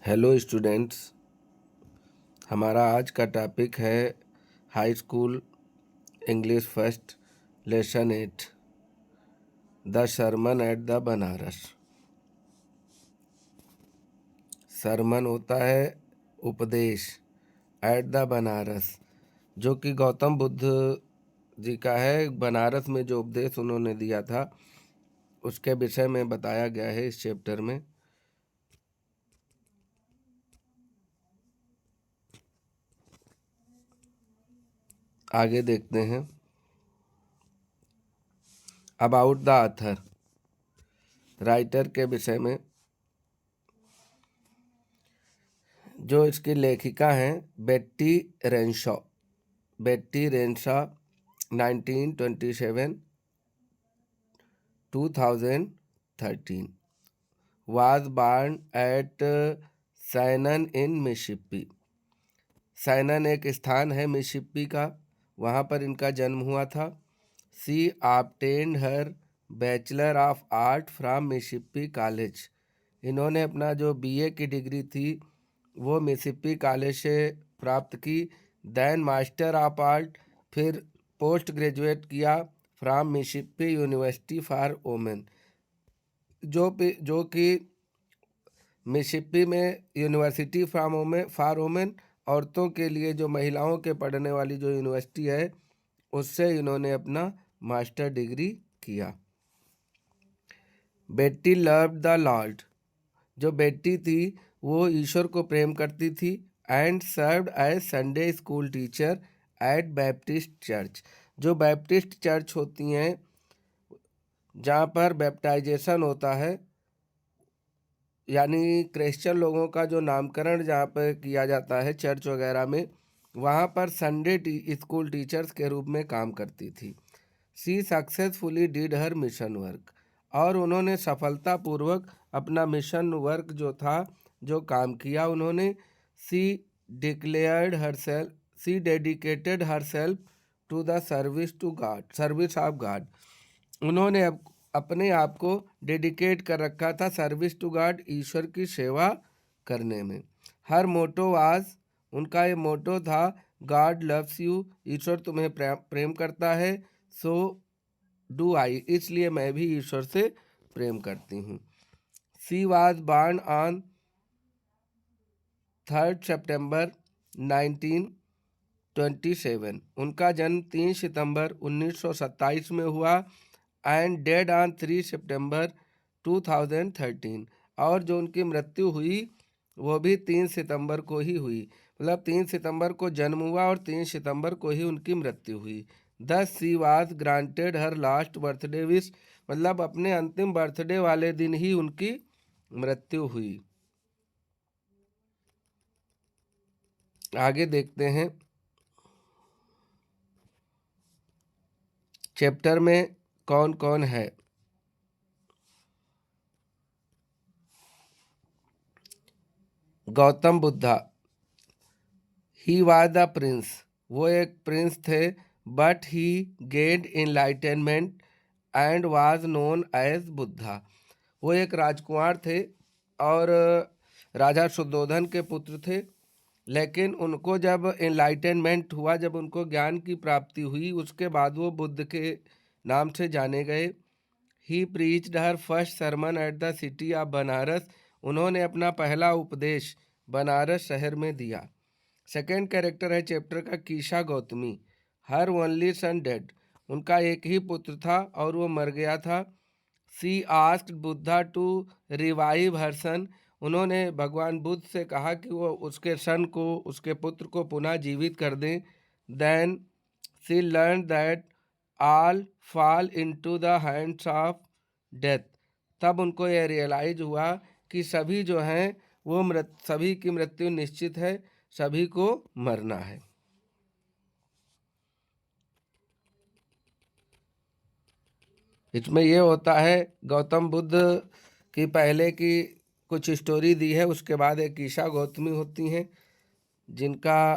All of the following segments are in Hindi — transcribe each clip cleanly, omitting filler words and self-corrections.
हेलो स्टूडेंट्स, हमारा आज का टॉपिक है high school English first lesson 8 the sermon at the Banaras. Sermon होता है उपदेश, एट द बनारस, जो कि गौतम बुद्ध जी का है। बनारस में जो उपदेश उन्होंने दिया था उसके विषय में बताया गया है इस चैप्टर में। आगे देखते हैं। अबाउट द ऑथर, राइटर के विषय में। जो इसकी लेखिका हैं Betty Renshaw. Betty Renshaw 1927 2013 was born at Shannon in Mississippi. Shannon एक स्थान है मिसिसिपी का, वहाँ पर इनका जन्म हुआ था। सी obtained her bachelor of art from Mississippi college. इन्होंने अपना जो बीए की डिग्री थी वो मिसिसिपी कॉलेज से प्राप्त की। देन मास्टर ऑफ आर्ट, फिर पोस्ट ग्रेजुएट किया from Mississippi university for women, जो कि मिसिसिपी में यूनिवर्सिटी फॉर वुमेन, औरतों के लिए, जो महिलाओं के पढ़ने वाली जो यूनिवर्सिटी है, उससे इन्होंने अपना मास्टर डिग्री किया। Betty loved the Lord. जो बेट्टी थी वो ईश्वर को प्रेम करती थी। And served as Sunday school teacher at Baptist church. जो बैप्टिस्ट चर्च होती हैं जहाँ पर बैप्टाइजेशन होता है, यानी क्रिश्चियन लोगों का जो नामकरण जहाँ पर किया जाता है चर्च वगैरह में, वहाँ पर संडे स्कूल टीचर्स के रूप में काम करती थी। She successfully did her mission work. और उन्होंने सफलतापूर्वक अपना मिशन वर्क जो था, जो काम किया उन्होंने। She declared herself, she dedicated herself to the service of God. उन्होंने अपने आप को डेडिकेट कर रखा था सर्विस टू गॉड, ईश्वर की सेवा करने में। हर मोटो वाज, उनका ये मोटो था, गॉड लव्स यू, ईश्वर तुम्हें प्रेम करता है। सो डू आई, इसलिए मैं भी ईश्वर से प्रेम करती हूँ। सी वाज बॉर्न ऑन 3 सितंबर 1927। उनका जन्म 3 सितंबर 1927 में हुआ। एंड डेड ऑन 3 सितंबर 2013। और जो उनकी मृत्यु हुई वो भी 3 सितंबर को ही हुई। मतलब 3 सितंबर को जन्म हुआ और 3 सितंबर को ही उनकी मृत्यु हुई। दस she was granted her last birthday wish, मतलब अपने अंतिम बर्थडे वाले दिन ही उनकी मृत्यु हुई। आगे देखते हैं। चैप्टर में कौन कौन है। Gautam Buddha, he was the prince, वो एक प्रिंस थे। But he gained enlightenment and was known as Buddha. वो एक राजकुमार थे और राजा शुद्धोधन के पुत्र थे। लेकिन उनको जब इनलाइटनमेंट हुआ, जब उनको ज्ञान की प्राप्ति हुई, उसके बाद वो बुद्ध के नाम से जाने गए। He preached her first sermon at the city of Banaras. उन्होंने अपना पहला उपदेश बनारस शहर में दिया। सेकेंड कैरेक्टर है चैप्टर का Kisa Gotami. Her only son dead, उनका एक ही पुत्र था और वो मर गया था। सी आस्क्ड बुद्धा टू रिवाइव हर सन। उन्होंने भगवान बुद्ध से कहा कि वो उसके सन को, उसके पुत्र को पुनः जीवित कर दें। Then she learn that all fall into the hands of death. तब उनको यह रियलाइज हुआ कि सभी जो हैं वो सभी की मृत्यु निश्चित है, सभी को मरना है। इसमें ये होता है, गौतम बुद्ध की पहले की कुछ स्टोरी दी है, उसके बाद एक ईशा गौतमी होती हैं जिनका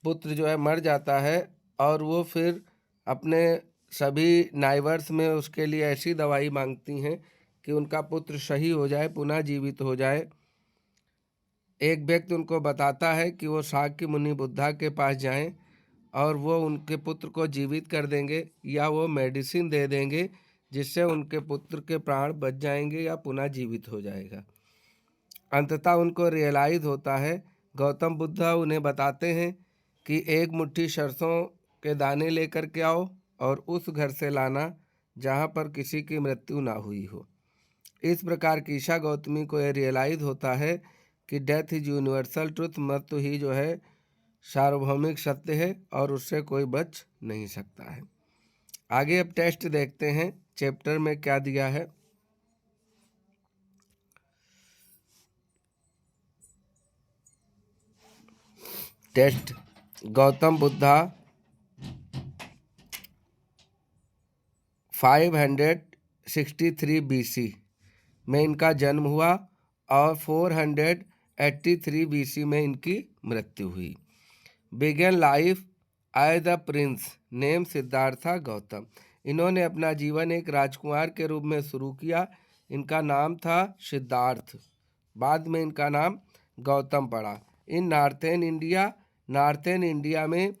पुत्र जो है मर जाता है और वो फिर अपने सभी नाइवर्स में उसके लिए ऐसी दवाई मांगती हैं कि उनका पुत्र सही हो जाए, पुनः जीवित हो जाए। एक व्यक्ति उनको बताता है कि वो शाक्य मुनि बुद्धा के पास जाएं और वो उनके पुत्र को जीवित कर देंगे या वो मेडिसिन दे देंगे जिससे उनके पुत्र के प्राण बच जाएंगे या पुनः जीवित हो जाएगा। अंततः उनको रियलाइज होता है। गौतम बुद्ध उन्हें बताते हैं कि एक मुट्ठी सरसों के दाने लेकर के आओ और उस घर से लाना जहाँ पर किसी की मृत्यु ना हुई हो। इस प्रकार की ईशा गौतमी को यह रियलाइज होता है कि डेथ इज यूनिवर्सल ट्रुथ, मृत्यु ही जो है सार्वभौमिक सत्य है और उससे कोई बच नहीं सकता है। आगे अब टेस्ट देखते हैं चैप्टर में क्या दिया है। टेस्ट, गौतम बुद्धा 563 BC में इनका जन्म हुआ और 483 BC में इनकी मृत्यु हुई। Began life as a prince name Siddhartha Gautam. इन्होंने अपना जीवन एक राजकुमार के रूप में शुरू किया। इनका नाम था सिद्धार्थ, बाद में इनका नाम गौतम पड़ा। इन नॉर्थन इंडिया में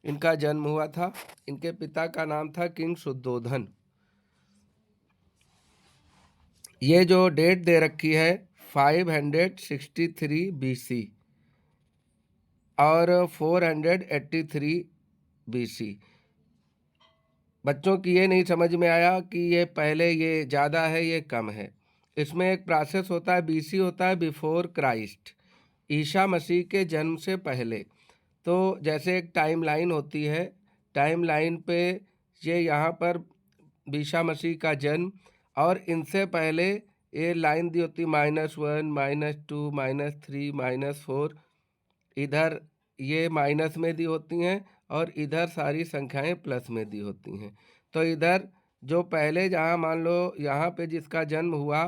इनका जन्म हुआ था। इनके पिता का नाम था किंग शुद्धोधन। ये जो डेट दे रखी है 563 BC और 483 BC। बच्चों की ये नहीं समझ में आया कि ये पहले ये ज़्यादा है ये कम है। इसमें एक प्रोसेस होता है, BC होता है बिफोर क्राइस्ट, ईसा मसीह के जन्म से पहले। तो जैसे एक टाइम लाइन होती है, टाइम लाइन पे ये यहाँ पर ईसा मसीह का जन्म और इनसे पहले ये लाइन दी होती -1 -2 -3 -4, इधर ये माइनस में दी होती हैं और इधर सारी संख्याएं प्लस में दी होती हैं। तो इधर जो पहले जहाँ मान लो यहाँ पे जिसका जन्म हुआ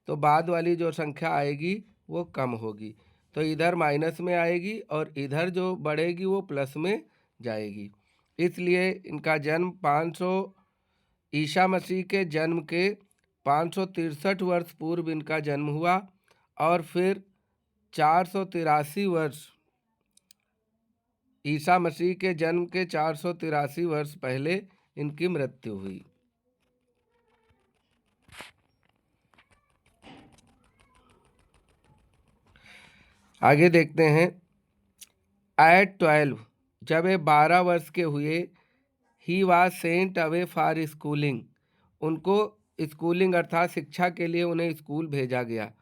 तो बाद वाली जो संख्या आएगी वो कम होगी, तो इधर माइनस में आएगी और इधर जो बढ़ेगी वो प्लस में जाएगी। इसलिए इनका जन्म 500 ईसा मसीह के जन्म के 563 वर्ष पूर्व इनका जन्म हुआ और फिर 483 वर्ष ईसा मसीह के जन्म के 483 वर्ष पहले इनकी मृत्यु हुई। आगे देखते हैं। एट 12 जब ये 12 वर्ष के हुए, he was sent away for schooling, उनको स्कूलिंग अर्थात शिक्षा के लिए उन्हें स्कूल भेजा गया।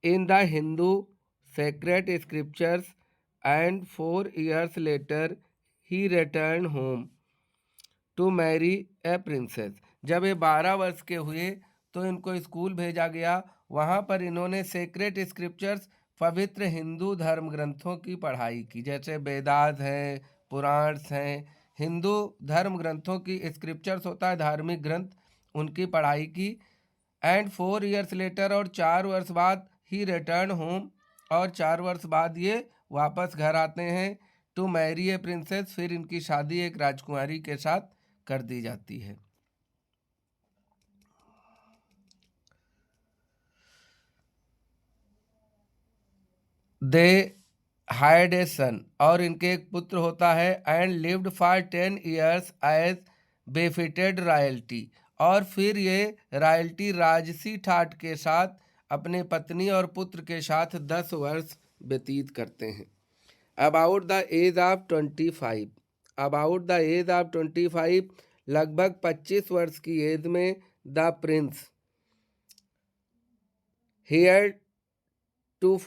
In the Hindu sacred scriptures and 4 years later he return home to marry a princess. जब ये 12 वर्ष के हुए तो इनको स्कूल भेजा गया। वहाँ पर इन्होंने सेक्रेट स्क्रिप्चर्स पवित्र हिंदू धर्म ग्रंथों की पढ़ाई की, जैसे वेदास हैं, पुराण्स हैं, हिंदू धर्म ग्रंथों की स्क्रिप्चर्स होता है धार्मिक ग्रंथ, उनकी पढ़ाई की। एंड 4 years लेटर और 4 वर्ष बाद ही रिटर्न होम, और 4 वर्ष बाद ये वापस घर आते हैं। टू मैरी ए प्रिंसेस, फिर इनकी शादी एक राजकुमारी के साथ कर दी जाती है। दे हैड ए सन, और इनके एक पुत्र होता है। And lived for 10 years as befitted royalty, और फिर ये रॉयल्टी राजसी ठाट के साथ अपने पत्नी और पुत्र के साथ 10 वर्ष व्यतीत करते हैं। About the age of 25, about the age of 25, लगभग 25 वर्ष की एज में the prince hair to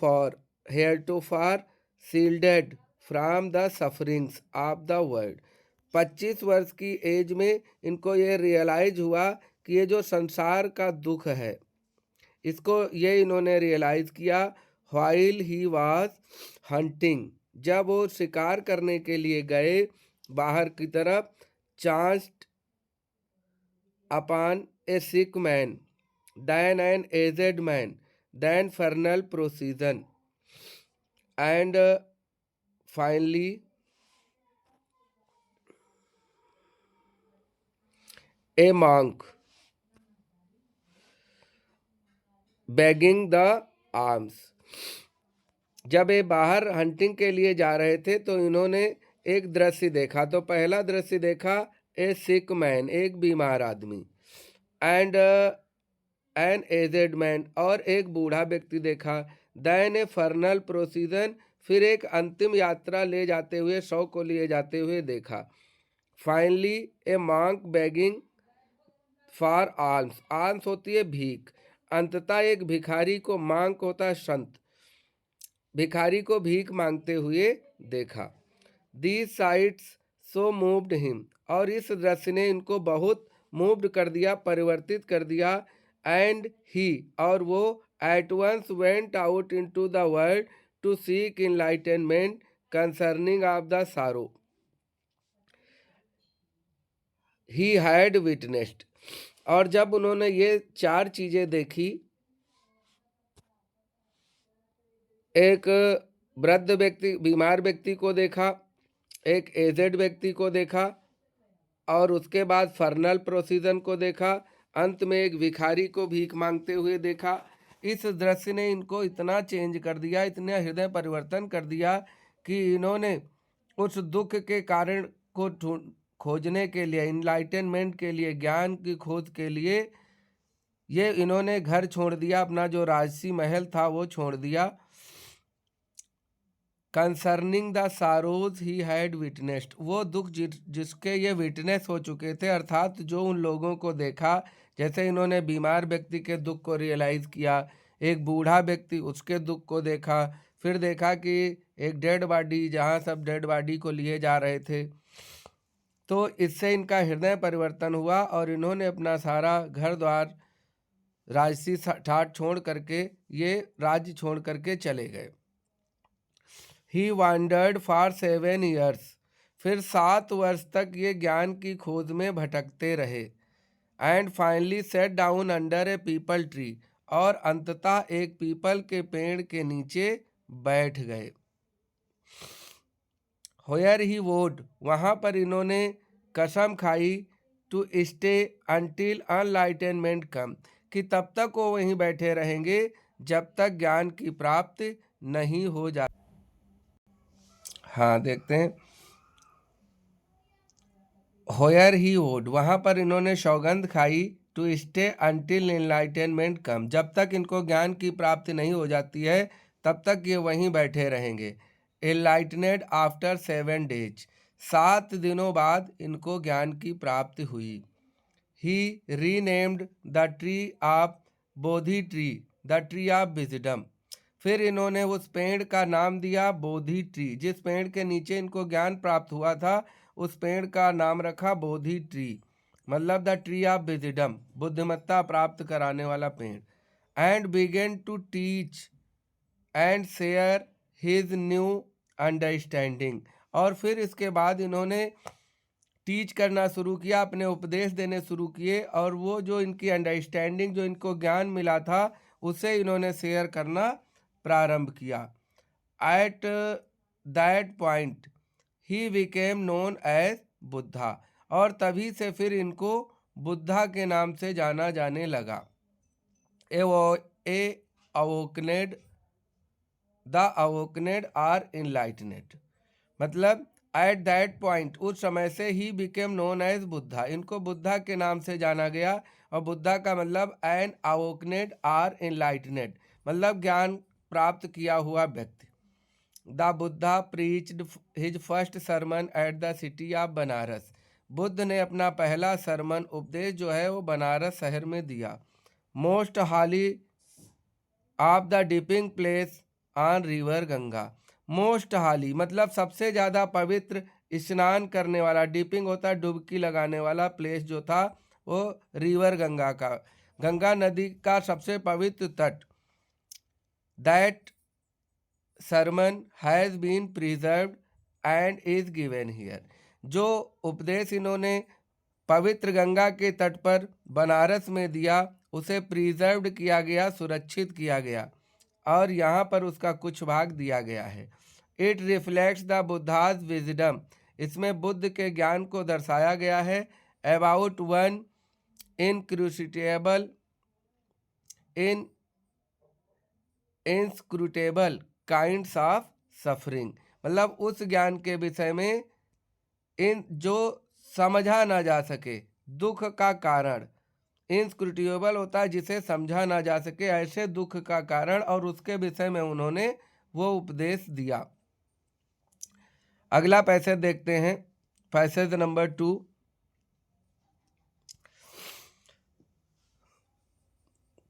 for shielded from the sufferings of the world. 25 वर्ष की एज में इनको ये रियलाइज हुआ कि ये जो संसार का दुख है इसको ये इन्होंने रियलाइज किया। व्हाइल ही वाज हंटिंग, जब वो शिकार करने के लिए गए बाहर की तरफ, chanced upon a sick man then an aged man then funeral procession and finally a monk begging the alms। जब ये बाहर हंटिंग के लिए जा रहे थे तो इन्होंने एक दृश्य देखा। तो पहला दृश्य देखा, ए सिक मैन, एक बीमार आदमी, एंड एन एजेड मैन, और एक बूढ़ा व्यक्ति देखा। देन ए फर्नल प्रोसीजन, फिर एक अंतिम यात्रा ले जाते हुए, शव को लिए जाते हुए देखा। Finally a monk begging for alms, alms होती है भीख। अंततः एक भिखारी को, मांग होता है संत, भिखारी को भीख मांगते हुए देखा। These sites so moved him, और इस दृश्य ने इनको बहुत मूव्ड कर दिया, परिवर्तित कर दिया। एंड ही, और वो, at once went out into the world to seek enlightenment concerning of the sorrow he had witnessed. और जब उन्होंने ये 4 चीजें देखी, एक वृद्ध व्यक्ति, बीमार व्यक्ति को देखा, एक एजेड व्यक्ति को देखा, और उसके बाद फर्नल प्रोसीजन को देखा, अंत में एक भिखारी को भीख मांगते हुए देखा। इस दृश्य ने इनको इतना चेंज कर दिया, इतना हृदय परिवर्तन कर दिया कि इन्होंने उस दुख के कारण को खोजने के लिए, इनलाइटनमेंट के लिए, ज्ञान की खोज के लिए, ये इन्होंने घर छोड़ दिया, अपना जो राजसी महल था वो छोड़ दिया। Concerning the sorrows he had witnessed, वो दुख जिसके ये विटनेस हो चुके थे, अर्थात जो उन लोगों को देखा, जैसे इन्होंने बीमार व्यक्ति के दुख को रियलाइज किया, एक बूढ़ा व्यक्ति उसके दुख को देखा, फिर देखा कि एक डेड बॉडी, जहाँ सब डेड बॉडी को लिए जा रहे थे, तो इससे इनका हृदय परिवर्तन हुआ और इन्होंने अपना सारा घर द्वार, राजसी ठाट छोड़ करके, ये राज्य छोड़ करके चले गए। ही वांडर्ड फॉर 7 years, फिर 7 वर्ष तक ये ज्ञान की खोज में भटकते रहे। And finally set down under A people tree, और अंततः एक पीपल के पेड़ के नीचे बैठ गए। होयर ही वोड, वहाँ पर इन्होंने कसम खाई, टू स्टे अंटिल अनलाइटनमेंट कम, कि तब तक वो वहीं बैठे रहेंगे जब तक ज्ञान की प्राप्ति नहीं हो जाती। हाँ, देखते हैं। होयर ही वुड, वहाँ पर इन्होंने सौगंध खाई, टू स्टे अंटिल एनलाइटनमेंट कम, जब तक इनको ज्ञान की प्राप्ति नहीं हो जाती है तब तक ये वहीं बैठे रहेंगे। एनलाइटनेड आफ्टर 7 days, 7 दिनों बाद इनको ज्ञान की प्राप्ति हुई। He renamed the tree of Bodhi tree, the tree of wisdom, फिर इन्होंने उस पेड़ का नाम दिया बोधि ट्री, जिस पेड़ के नीचे इनको ज्ञान प्राप्त हुआ था उस पेड़ का नाम रखा बोधि ट्री, मतलब द ट्री ऑफ विजडम, बुद्धिमत्ता प्राप्त कराने वाला पेड़। And began to teach and share his new understanding, और फिर इसके बाद इन्होंने टीच करना शुरू किया, अपने उपदेश देने शुरू किए, और वो जो इनकी अंडरस्टैंडिंग, जो इनको ज्ञान मिला था, उसे इन्होंने शेयर करना प्रारंभ किया। At that point he became known as Buddha, और तभी से फिर इनको बुद्धा के नाम से जाना जाने लगा। ए अवोकनेड, द अवोकनेड आर इनलाइटनेड, मतलब एट दैट पॉइंट, उस समय से he became known as Buddha, इनको बुद्धा के नाम से जाना गया। और बुद्धा का मतलब एन अवोकनेड आर इनलाइटनेड, मतलब ज्ञान प्राप्त किया हुआ व्यक्ति। The Buddha preached his first sermon at the city of Banaras, Buddha ने अपना पहला सरमन, उपदेश जो है वो बनारस शहर में दिया। मोस्ट हाली of the dipping place on river Ganga, most हाली मतलब सबसे ज़्यादा पवित्र स्नान करने वाला, डिपिंग होता है डुबकी लगाने वाला, प्लेस जो था वो रिवर गंगा का, गंगा नदी का सबसे पवित्र तट। That sermon has been preserved and is given here, जो उपदेश इन्होंने पवित्र गंगा के तट पर बनारस में दिया उसे प्रिजर्व्ड किया गया, सुरक्षित किया गया, और यहाँ पर उसका कुछ भाग दिया गया है। It reflects the Buddha's wisdom, इसमें बुद्ध के ज्ञान को दर्शाया गया है। About one inscrutable, inscrutable kinds of suffering, मतलब उस ज्ञान के विषय में इन जो समझा ना जा सके, दुख का कारण, इनस्क्रूटेबल होता है जिसे समझा ना जा सके, ऐसे दुख का कारण, और उसके विषय में उन्होंने वो उपदेश दिया। अगला पैसेज देखते हैं, passage number 2।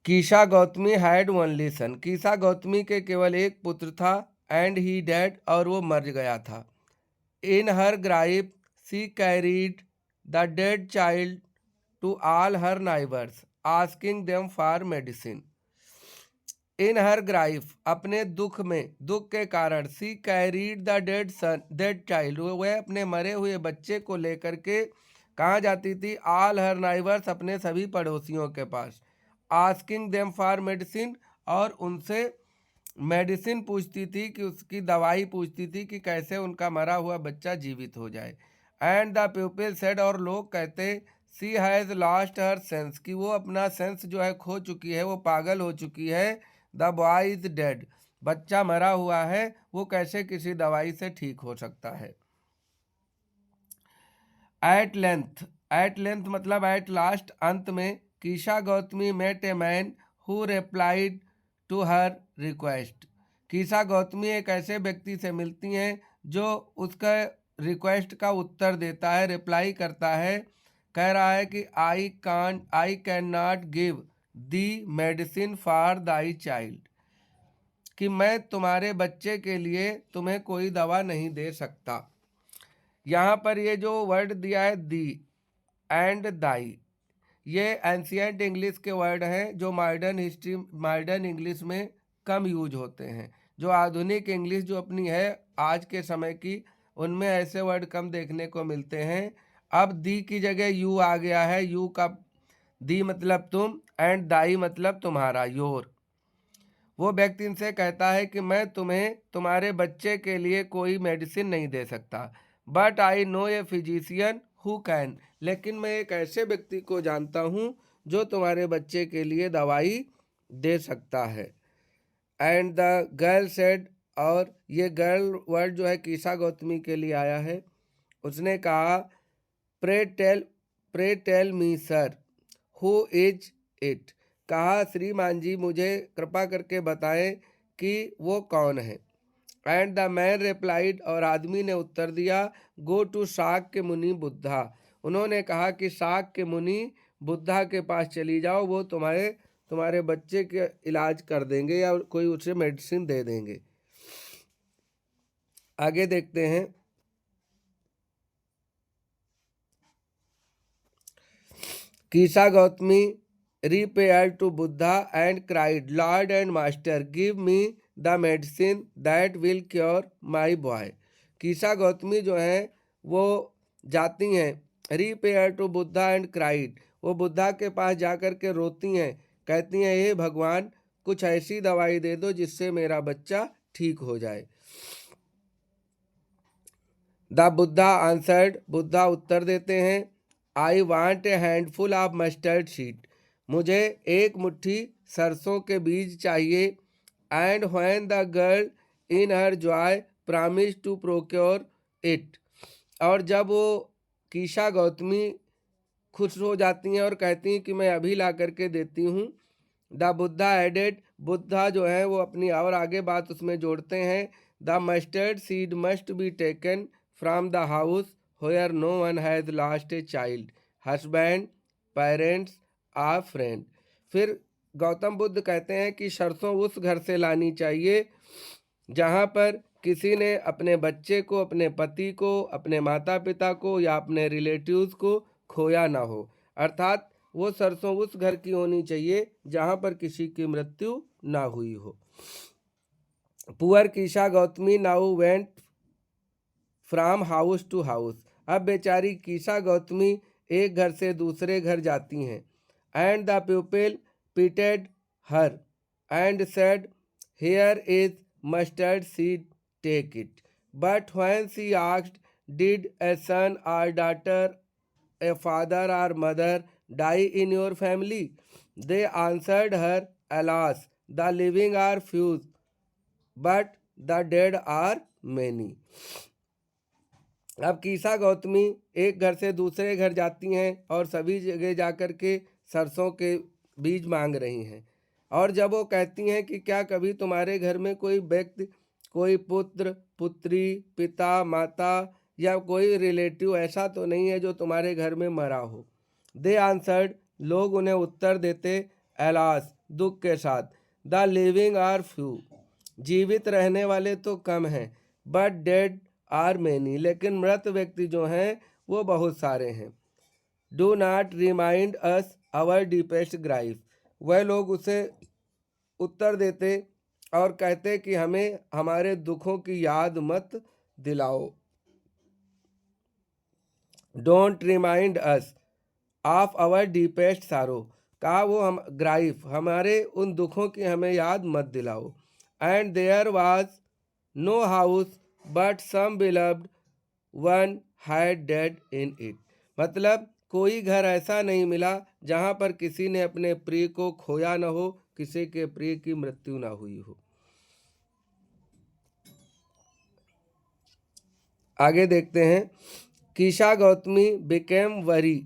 Kisa Gotami had only son, Kisa Gotami के केवल एक पुत्र था, एंड ही डेड, और वो मर गया था। In her grief she carried the dead child to all her neighbours asking them for medicine. In her grief, अपने दुख में, दुख के कारण, she carried the dead child, वह अपने मरे हुए बच्चे को लेकर के कहाँ जाती थी? ऑल हर नाइबर्स, अपने सभी पड़ोसियों के पास। आस्किंग देम फॉर मेडिसिन, और उनसे मेडिसिन पूछती थी, कि उसकी दवाई पूछती थी कि कैसे उनका मरा हुआ बच्चा जीवित हो जाए। एंड द पीपल सेड, और लोग कहते, सी हैज़ लॉस्ट हर सेंस, कि वो अपना सेंस जो है खो चुकी है, वो पागल हो चुकी है। द बॉय इज डेड, बच्चा मरा हुआ है, वो कैसे किसी दवाई से ठीक हो सकता है। एट लेंथ मतलब एट लास्ट, अंत में, Kisa Gotami met a man who replied to her request, Kisa Gotami एक ऐसे व्यक्ति से मिलती हैं जो उसका रिक्वेस्ट का उत्तर देता है, रिप्लाई करता है, कह रहा है कि I can not give the medicine for thy child, कि मैं तुम्हारे बच्चे के लिए तुम्हें कोई दवा नहीं दे सकता। यहाँ पर ये जो वर्ड दिया है दी एंड दाई, ये एंशियंट इंग्लिश के वर्ड हैं जो मॉडर्न इंग्लिश में कम यूज होते हैं। जो आधुनिक इंग्लिश जो अपनी है आज के समय की, उनमें ऐसे वर्ड कम देखने को मिलते हैं। अब दी की जगह यू आ गया है। यू का दी मतलब तुम, एंड दाई मतलब तुम्हारा, योर। वो व्यक्ति इनसे कहता है कि मैं तुम्हें तुम्हारे बच्चे के लिए कोई मेडिसिन नहीं दे सकता, but I know a physician who can, लेकिन मैं एक ऐसे व्यक्ति को जानता हूँ जो तुम्हारे बच्चे के लिए दवाई दे सकता है। एंड द गर्ल सेड, और ये गर्ल वर्ड जो है कीशा गौतमी के लिए आया है। उसने कहा, pray tell me sir who is it, कहा श्रीमान जी मुझे कृपा करके बताएं कि वो कौन है। एंड द मैन रिप्लाइड, और आदमी ने उत्तर दिया, गो टू शाक्य मुनि बुद्धा, उन्होंने कहा कि शाक्य मुनि बुद्धा के पास चली जाओ, वो तुम्हारे बच्चे के इलाज कर देंगे या कोई उसे मेडिसिन दे देंगे। आगे देखते हैं। Kisa Gautami repaired to Buddha and cried, Lord and Master, give me the medicine that will cure my boy. कीशा Gautami जो हैं वो जाती हैं, repaired to Buddha and cried, वो बुद्धा के पास जाकर के रोती हैं, कहती हैं, हे भगवान कुछ ऐसी दवाई दे दो जिससे मेरा बच्चा ठीक हो जाए। द बुद्धा आंसर्ड, बुद्धा उत्तर देते हैं, I want a handful of mustard seed, मुझे एक मुट्ठी सरसों के बीज चाहिए। And when the girl in her joy promise to procure it, और जब वो कीशा गौतमी खुश हो जाती हैं और कहती हैं कि मैं अभी ला करके देती हूँ। द बुद्धा एडेड, बुद्धा जो है वो अपनी और आगे बात उसमें जोड़ते हैं, the mustard seed must be taken from the house where no one has lost a child, husband, parents or friend. फिर गौतम बुद्ध कहते हैं कि सरसों उस घर से लानी चाहिए जहाँ पर किसी ने अपने बच्चे को, अपने पति को, अपने माता पिता को या अपने रिलेटिव्स को खोया ना हो, अर्थात वो सरसों उस घर की होनी चाहिए जहाँ पर किसी की मृत्यु ना हुई हो। Poor Kisa Gotami now went from house to house, अब बेचारी कीशा गौतमी एक घर से दूसरे घर जाती हैं। And the people pitied her and said, here is mustard seed, take it. But when she asked, did a son or daughter, a father or mother die in your family? They answered her, alas, the living are few, but the dead are many. अब कीसा गौतमी एक घर से दूसरे घर जाती हैं और सभी जगह जाकर के सरसों के बीज मांग रही हैं। और जब वो कहती हैं कि क्या कभी तुम्हारे घर में कोई व्यक्ति, कोई पुत्र, पुत्री, पिता, माता या कोई रिलेटिव ऐसा तो नहीं है जो तुम्हारे घर में मरा हो? दे आंसर्ड, लोग उन्हें उत्तर देते, एलास, दुख के साथ, द लिविंग आर फ्यू, जीवित रहने वाले तो कम हैं, बट डेड आर मैनी, लेकिन मृत व्यक्ति जो हैं वो बहुत सारे हैं। Do not remind us our deepest grief, वह लोग उसे उत्तर देते और कहते कि हमें हमारे दुखों की याद मत दिलाओ। Don't remind us of our deepest sorrow, कहा वो हम ग्राइफ, हमारे उन दुखों की हमें याद मत दिलाओ। And there was no house but some beloved one had dead in it, मतलब कोई घर ऐसा नहीं मिला जहाँ पर किसी ने अपने प्रिय को खोया न हो, किसी के प्रिय की मृत्यु न हुई हो। आगे देखते हैं। Kisa Gotami became weary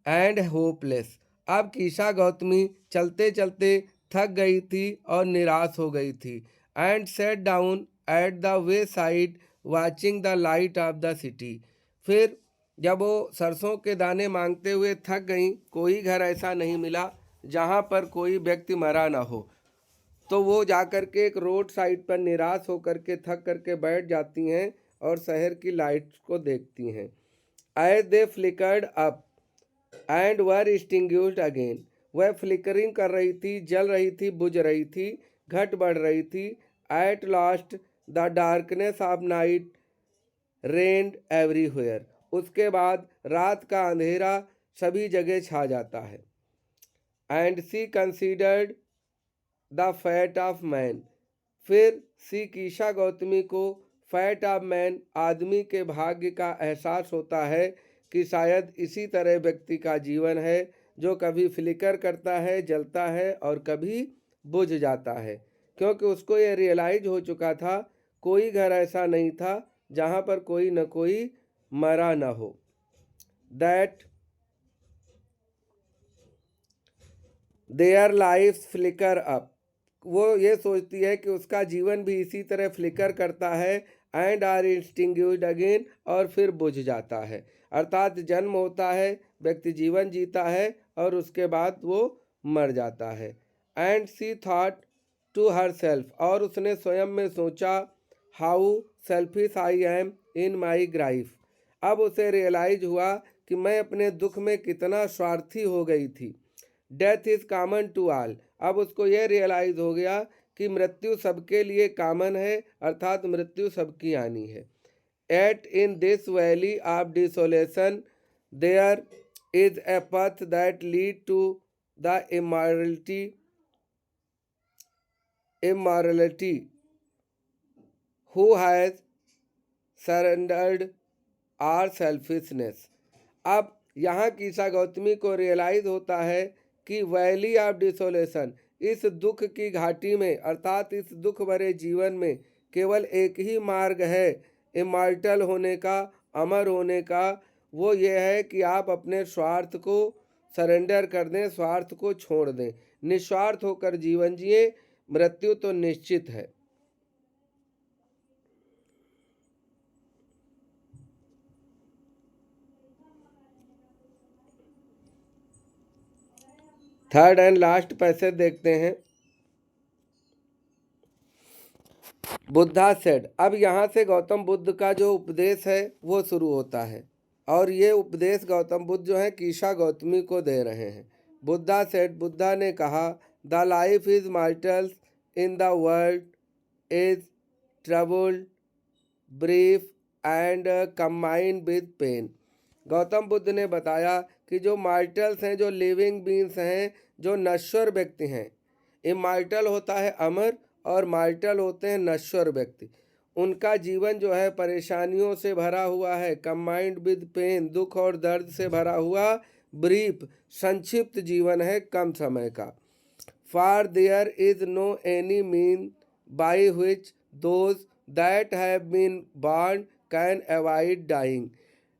and hopeless, अब कीशा गौतमी चलते चलते थक गई थी और निराश हो गई थी। And set down at the way side watching the light of the city, फिर जब वो सरसों के दाने मांगते हुए थक गई, कोई घर ऐसा नहीं मिला जहाँ पर कोई व्यक्ति मरा ना हो, तो वो जाकर के एक रोड साइड पर निराश होकर के थक करके बैठ जाती हैं और शहर की लाइट्स को देखती हैं। As they flickered up and were extinguished again, वह फ्लिकरिंग कर रही थी, जल रही थी, बुझ रही थी, घट बढ़ रही थी। At last the darkness of night rained everywhere, उसके बाद रात का अंधेरा सभी जगह छा जाता है। And she considered the fate of man, फिर सी कीशा गौतमी को फैट ऑफ मैन, आदमी के भाग्य का एहसास होता है कि शायद इसी तरह व्यक्ति का जीवन है, जो कभी फ्लिकर करता है, जलता है और कभी बुझ जाता है। क्योंकि उसको ये रियलाइज हो चुका था, कोई घर ऐसा नहीं था जहाँ पर कोई न कोई मरा न हो। That their life flicker up, वो ये सोचती है कि उसका जीवन भी इसी तरह फ्लिकर करता है, एंड आर एक्सटिंग्विश्ड अगेन, और फिर बुझ जाता है। अर्थात जन्म होता है, व्यक्ति जीवन जीता है और उसके बाद वो मर जाता है। And she thought to herself, और उसने स्वयं में सोचा, how selfish I am in my grief, अब उसे रियलाइज हुआ कि मैं अपने दुख में कितना स्वार्थी हो गई थी। Death is common to all, अब उसको यह रियलाइज हो गया कि मृत्यु सबके लिए कॉमन है, अर्थात मृत्यु सबकी आनी है। At in this valley of desolation there is a path that lead to the immorality who has surrendered our selfishness, अब यहाँ कीसा गौतमी को रियलाइज होता है कि वैली ऑफ डिसोलेशन, इस दुख की घाटी में, अर्थात इस दुख भरे जीवन में केवल एक ही मार्ग है इमॉर्टल होने का, अमर होने का। वो ये है कि आप अपने स्वार्थ को सरेंडर कर दें, स्वार्थ को छोड़ दें, निस्वार्थ होकर जीवन जिए, मृत्यु तो निश्चित है। थर्ड एंड लास्ट पैसेज देखते हैं। बुद्धा सेड, अब यहाँ से गौतम बुद्ध का जो उपदेश है वो शुरू होता है, और ये उपदेश गौतम बुद्ध जो है कीशा गौतमी को दे रहे हैं। बुद्धा सेड, बुद्धा ने कहा, the life is mortals in the world is troubled, brief and combined with pain, Gautam Buddha ने बताया कि जो मार्टल्स हैं, जो लिविंग बींग्स हैं, जो नश्वर व्यक्ति हैं, इमॉर्टल होता है अमर, और मार्टल होते हैं नश्वर व्यक्ति, उनका जीवन जो है परेशानियों से भरा हुआ है, कंबाइंड विद पेन, दुख और दर्द से भरा हुआ, ब्रीफ संक्षिप्त जीवन है, कम समय का। For there is no any mean by which those that have been born can avoid dying।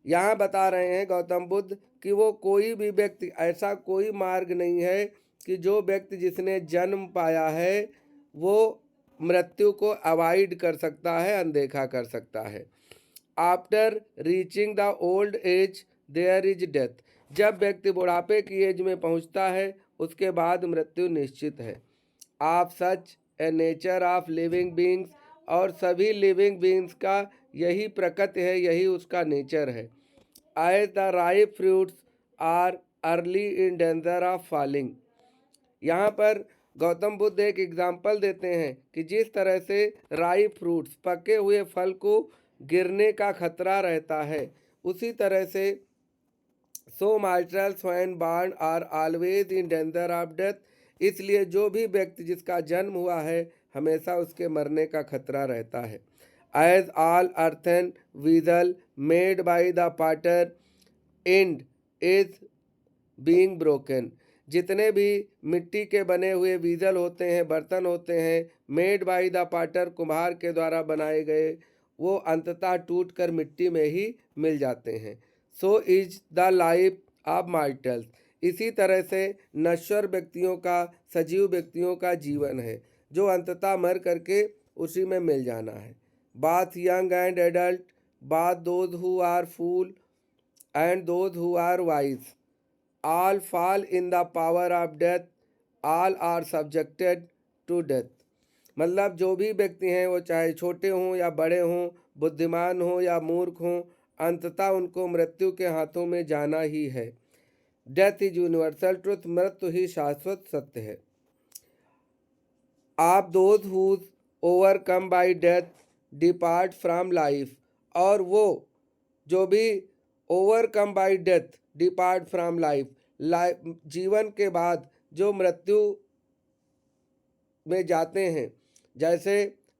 यहाँ बता रहे हैं गौतम बुद्ध कि वो कोई भी व्यक्ति, ऐसा कोई मार्ग नहीं है कि जो व्यक्ति जिसने जन्म पाया है वो मृत्यु को अवॉइड कर सकता है, अनदेखा कर सकता है। After reaching the old age there is death. जब व्यक्ति बुढ़ापे की एज में पहुंचता है उसके बाद मृत्यु निश्चित है। Of such A nature of living beings, और सभी लिविंग बींग्स का यही प्रकृति है, यही उसका नेचर है। As the ripe fruits are early in danger of falling. यहाँ पर गौतम बुद्ध एक एग्जाम्पल देते हैं कि जिस तरह से राइप फ्रूट्स, पके हुए फल को गिरने का खतरा रहता है, उसी तरह से so mortals when born are always in danger of death. इसलिए जो भी व्यक्ति जिसका जन्म हुआ है हमेशा उसके मरने का खतरा रहता है। As all earthen vessel made by the potter and is being broken. जितने भी मिट्टी के बने हुए वीजल होते हैं, बर्तन होते हैं, मेड बाय द पाटर, कुम्हार के द्वारा बनाए गए, वो अंततः टूट कर मिट्टी में ही मिल जाते हैं। So is the life of mortals. इसी तरह से नश्वर व्यक्तियों का, सजीव व्यक्तियों का जीवन है जो अंततः मर करके उसी में मिल जाना है। Both young and adult, both those who are fool and those who are wise, all fall in the power of death, all are subjected to death। मतलब जो भी व्यक्ति हैं वो चाहे छोटे हों या बड़े हों, बुद्धिमान हों या मूर्ख हों, अंततः उनको मृत्यु के हाथों में जाना ही है। डेथ इज यूनिवर्सल ट्रुथ, मृत्यु ही शाश्वत सत्य है। आप those who overcome by death depart from life, और वो जो भी overcome by death depart from life, जीवन के बाद जो मृत्यु में जाते हैं। जैसे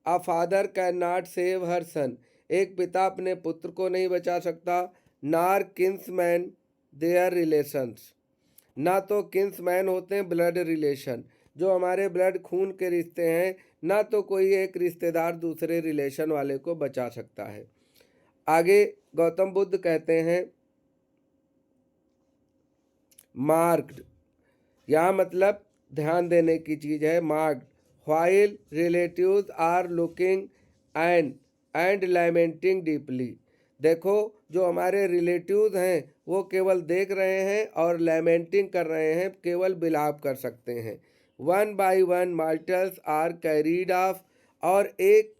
a father can not save her son, एक पिता अपने पुत्र को नहीं बचा सकता। नार किन्समैन देयर रिलेशंस, ना तो किन्समैन होते हैं ब्लड रिलेशन, जो हमारे ब्लड खून के रिश्ते हैं, ना तो कोई एक रिश्तेदार दूसरे रिलेशन वाले को बचा सकता है। आगे गौतम बुद्ध कहते हैं मार्क्ड, यहाँ मतलब ध्यान देने की चीज़ है। Marked while relatives are looking and lamenting deeply. देखो जो हमारे रिलेटिव्स हैं वो केवल देख रहे हैं और लैमेंटिंग कर रहे हैं, केवल विलाप कर सकते हैं। One by one mortals are carried off, और एक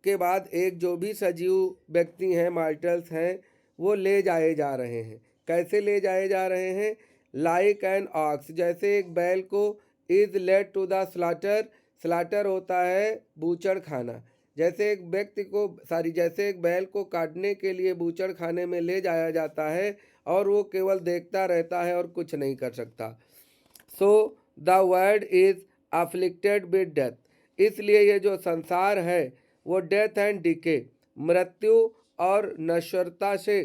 के बाद एक जो भी सजीव व्यक्ति हैं, मार्टल्स हैं, वो ले जाए जा रहे हैं। कैसे ले जाए जा रहे हैं? लाइक एन ऑक्स, जैसे एक बैल को is led to the slaughter, slaughter होता है बूचड़ खाना, जैसे एक व्यक्ति को जैसे एक बैल को काटने के लिए बूचड़ खाने में ले जाया जाता है और वो केवल देखता रहता है और कुछ नहीं कर सकता। So the world is afflicted with death, इसलिए ये जो संसार है वो डेथ एंड डिके, मृत्यु और नश्वरता से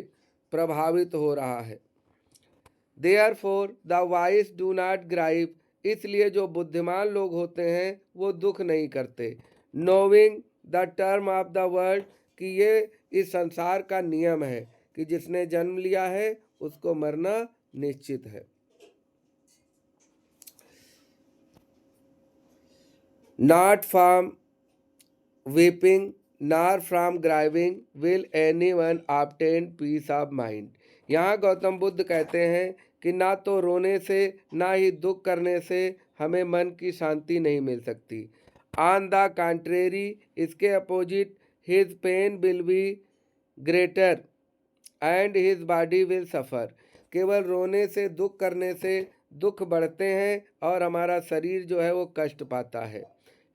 प्रभावित हो रहा है। Therefore the wise do not grieve, इसलिए जो बुद्धिमान लोग होते हैं वो दुख नहीं करते। नोविंग the term of the world, कि ये इस संसार का नियम है कि जिसने जन्म लिया है उसको मरना निश्चित है। Not from weeping nor from grieving will anyone obtain peace of mind. यहाँ गौतम बुद्ध कहते हैं कि ना तो रोने से ना ही दुख करने से हमें मन की शांति नहीं मिल सकती। ऑन द कॉन्ट्रेरी, इसके opposite, his pain will be greater and his body will suffer. केवल रोने से, दुख करने से दुख बढ़ते हैं और हमारा शरीर जो है वो कष्ट पाता है।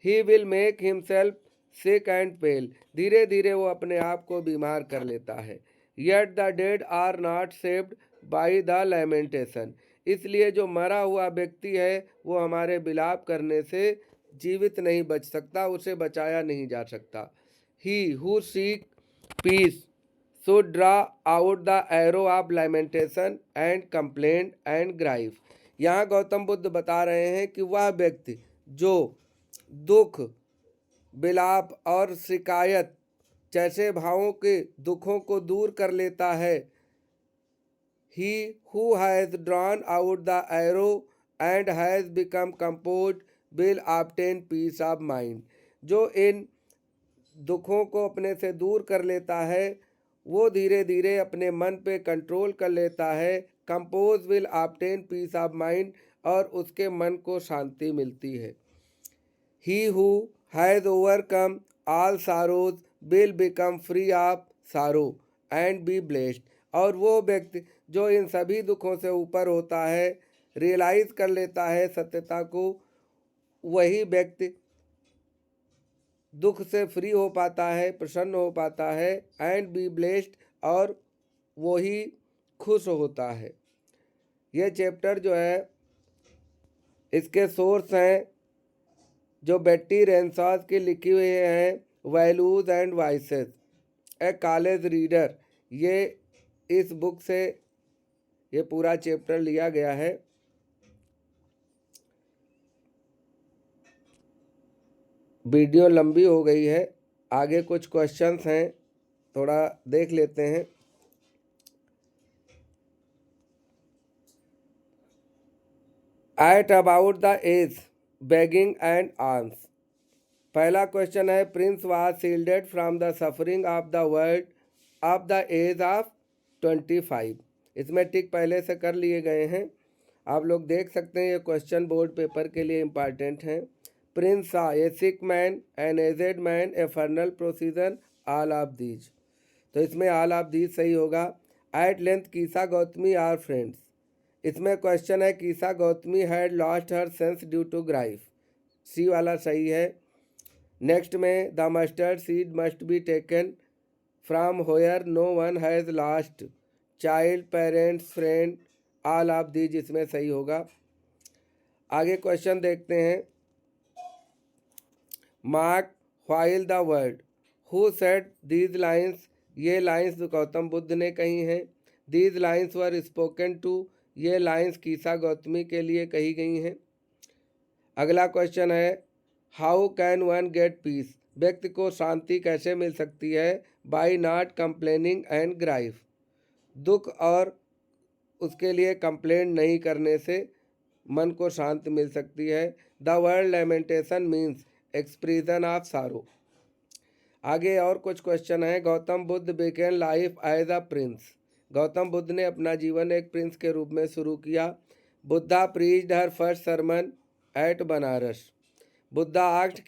He will make himself sick and pale, धीरे धीरे वो अपने आप को बीमार कर लेता है। Yet the dead are not saved by the lamentation, इसलिए जो मरा हुआ व्यक्ति है वो हमारे विलाप करने से जीवित नहीं बच सकता, उसे बचाया नहीं जा सकता। He who seek peace should draw out the arrow of lamentation and complaint and grief। यहाँ गौतम बुद्ध बता रहे हैं कि वह व्यक्ति जो दुख विलाप और शिकायत जैसे भावों के दुखों को दूर कर लेता है। He who has drawn out the arrow and has become composed will obtain peace of mind. जो इन दुखों को अपने से दूर कर लेता है वो धीरे धीरे अपने मन पे कंट्रोल कर लेता है। Compose will obtain peace of mind, और उसके मन को शांति मिलती है। He who has overcome all sorrows will become free of sorrow and be blessed. और वो व्यक्ति जो इन सभी दुखों से ऊपर होता है, रियलाइज कर लेता है सत्यता को, वही व्यक्ति दुख से फ्री हो पाता है, प्रसन्न हो पाता है। एंड बी ब्लेस्ड, और वही खुश होता है। ये चैप्टर जो है इसके सोर्स हैं जो बेट्टी रेनसॉस की लिखी हुई हैं, values and vices A college reader. ये इस बुक से ये पूरा चैप्टर लिया गया है। वीडियो लंबी हो गई है, आगे कुछ क्वेश्चंस हैं, थोड़ा देख लेते हैं। At about the age begging and alms. पहला क्वेश्चन है, prince was shielded from the suffering of the world of the age of 25। इसमें टिक पहले से कर लिए गए हैं, आप लोग देख सकते हैं। ये क्वेश्चन बोर्ड पेपर के लिए इम्पॉर्टेंट हैं। Prince saw a sick man, an aged man, a funeral procession, all of these. तो इसमें ऑल ऑफ दीज सही होगा। At length Kisa Gotami are friends. इसमें क्वेश्चन है, Kisa Gotami had lost her sense due to grief. C वाला सही है। नेक्स्ट में, the mustard seed must be taken from where no one has lost child, parents, friend, all of these इसमें सही होगा। आगे क्वेश्चन देखते हैं। Mark while the word, who said these lines. ये लाइन्स गौतम बुद्ध ने कही हैं। These lines were spoken to. ये लाइन्स कीसा गौतमी के लिए कही गई हैं। अगला क्वेश्चन है, how can one get peace. व्यक्ति को शांति कैसे मिल सकती है। By not complaining and grief. दुख और उसके लिए कंप्लेंट नहीं करने से मन को शांति मिल सकती है। The word lamentation means expression of sorrow. आगे और कुछ क्वेश्चन है। Gautam Buddha began life as a prince. Gautam Buddha ने अपना जीवन एक प्रिंस के रूप में शुरू किया। Buddha preached her first sermon at Banaras. Buddha asked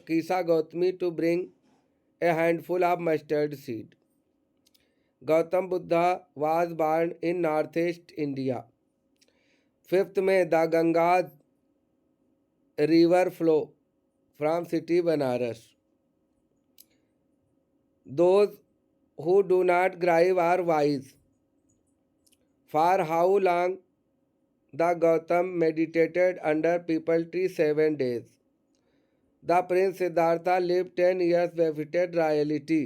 Kisa Gotami to bring a handful of mustard seed. Gautam Buddha was born in north east India. Fifth में, the Ganga river flow from city Banaras. Those who do not grieve are wise. For how long the Gautam meditated under peepal tree 7 days। The prince Siddhartha live 10 years benefited royalty।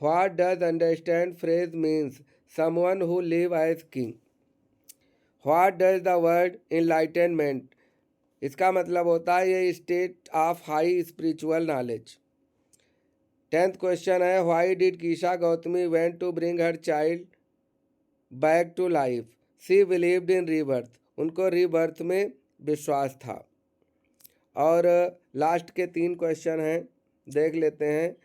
What does understand phrase means? Someone who live as king। What does the word enlightenment? इसका मतलब होता है ये state of high spiritual knowledge. 10th question है, why did Kisa Gotami went to bring her child back to life. She believed in rebirth. उनको रीबर्थ में विश्वास था। और लास्ट के 3 क्वेश्चन हैं, देख लेते हैं।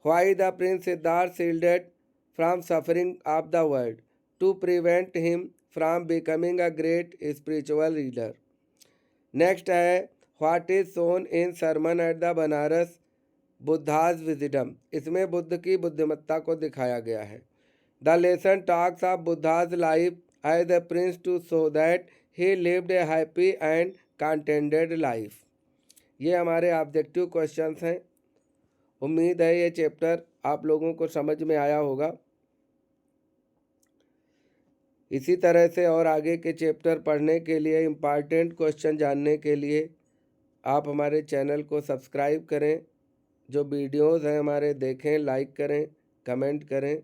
Why the prince Siddharth shielded from suffering of the world to prevent him from becoming a great spiritual leader. Next है, what is shown in sermon at the Banaras Buddha's wisdom. इसमें बुद्ध की बुद्धिमत्ता को दिखाया गया है। The lesson talks of Buddha's life as a prince to show that he lived a happy and contented life. ये हमारे ऑब्जेक्टिव क्वेश्चंस हैं। उम्मीद है ये चैप्टर आप लोगों को समझ में आया होगा। इसी तरह से और आगे के चैप्टर पढ़ने के लिए, इम्पॉर्टेंट क्वेश्चन जानने के लिए आप हमारे चैनल को सब्सक्राइब करें। जो वीडियोज़ हैं हमारे देखें, लाइक करें, कमेंट करें।